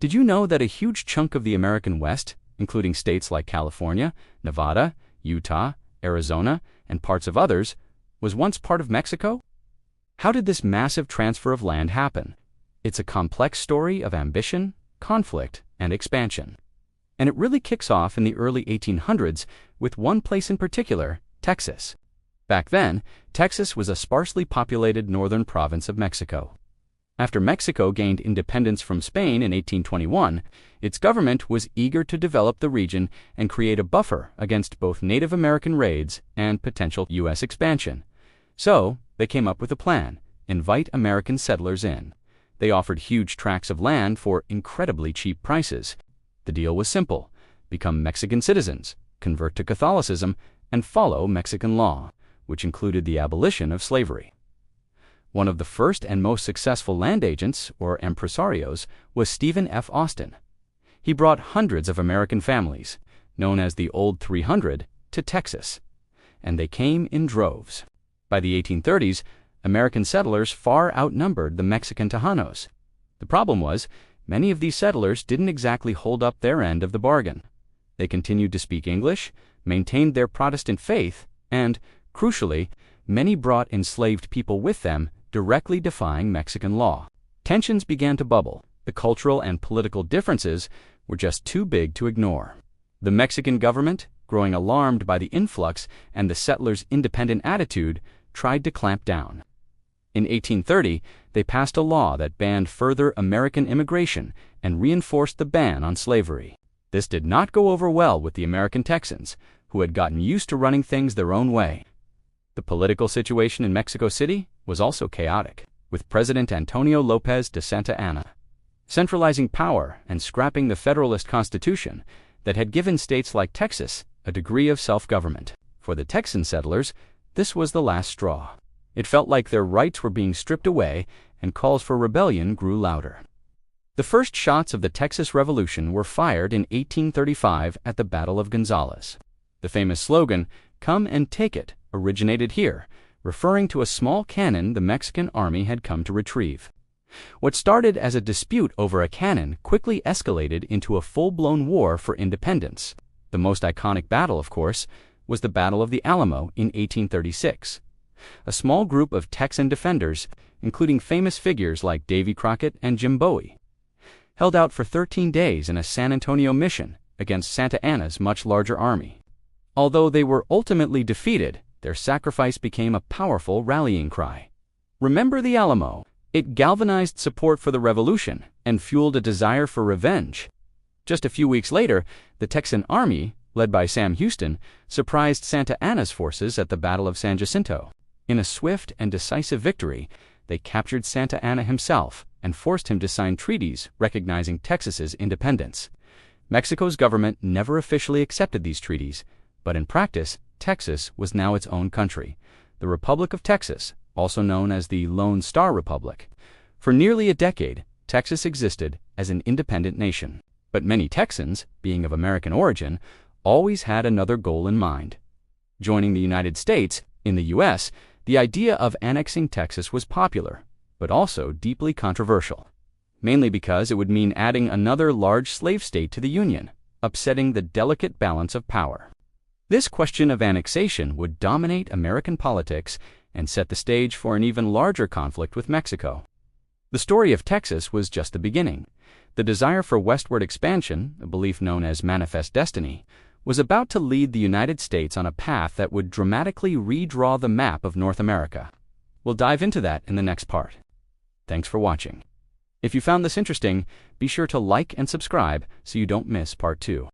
Did you know that a huge chunk of the American West, including states like California, Nevada, Utah, Arizona, and parts of others, was once part of Mexico? How did this massive transfer of land happen? It's a complex story of ambition, conflict, and expansion. And it really kicks off in the early 1800s with one place in particular, Texas. Back then, Texas was a sparsely populated northern province of Mexico. After Mexico gained independence from Spain in 1821, its government was eager to develop the region and create a buffer against both Native American raids and potential U.S. expansion. So, they came up with a plan: invite American settlers in. They offered huge tracts of land for incredibly cheap prices. The deal was simple: become Mexican citizens, convert to Catholicism, and follow Mexican law, which included the abolition of slavery. One of the first and most successful land agents, or empresarios, was Stephen F. Austin. He brought hundreds of American families, known as the Old 300, to Texas, and they came in droves. By the 1830s, American settlers far outnumbered the Mexican Tejanos. The problem was, many of these settlers didn't exactly hold up their end of the bargain. They continued to speak English, maintained their Protestant faith, and, crucially, many brought enslaved people with them, directly defying Mexican law. Tensions began to bubble. The cultural and political differences were just too big to ignore. The Mexican government, growing alarmed by the influx and the settlers' independent attitude, tried to clamp down. In 1830, they passed a law that banned further American immigration and reinforced the ban on slavery. This did not go over well with the American Texans, who had gotten used to running things their own way. The political situation in Mexico City was also chaotic, with President Antonio López de Santa Anna centralizing power and scrapping the Federalist Constitution that had given states like Texas a degree of self-government. For the Texan settlers, this was the last straw. It felt like their rights were being stripped away, and calls for rebellion grew louder. The first shots of the Texas Revolution were fired in 1835 at the Battle of Gonzales. The famous slogan, "Come and take it," originated here, referring to a small cannon the Mexican army had come to retrieve. What started as a dispute over a cannon quickly escalated into a full-blown war for independence. The most iconic battle, of course, was the Battle of the Alamo in 1836. A small group of Texan defenders, including famous figures like Davy Crockett and Jim Bowie, held out for 13 days in a San Antonio mission against Santa Anna's much larger army. Although they were ultimately defeated, their sacrifice became a powerful rallying cry. Remember the Alamo. It galvanized support for the revolution and fueled a desire for revenge. Just a few weeks later, the Texan army, led by Sam Houston, surprised Santa Anna's forces at the Battle of San Jacinto. In a swift and decisive victory, they captured Santa Anna himself and forced him to sign treaties recognizing Texas's independence. Mexico's government never officially accepted these treaties, but in practice, Texas was now its own country, the Republic of Texas, also known as the Lone Star Republic. For nearly a decade, Texas existed as an independent nation. But many Texans, being of American origin, always had another goal in mind: joining the United States. In the U.S., the idea of annexing Texas was popular, but also deeply controversial, mainly because it would mean adding another large slave state to the Union, upsetting the delicate balance of power. This question of annexation would dominate American politics and set the stage for an even larger conflict with Mexico. The story of Texas was just the beginning. The desire for westward expansion, a belief known as manifest destiny, was about to lead the United States on a path that would dramatically redraw the map of North America. We'll dive into that in the next part. Thanks for watching. If you found this interesting, be sure to like and subscribe so you don't miss part 2.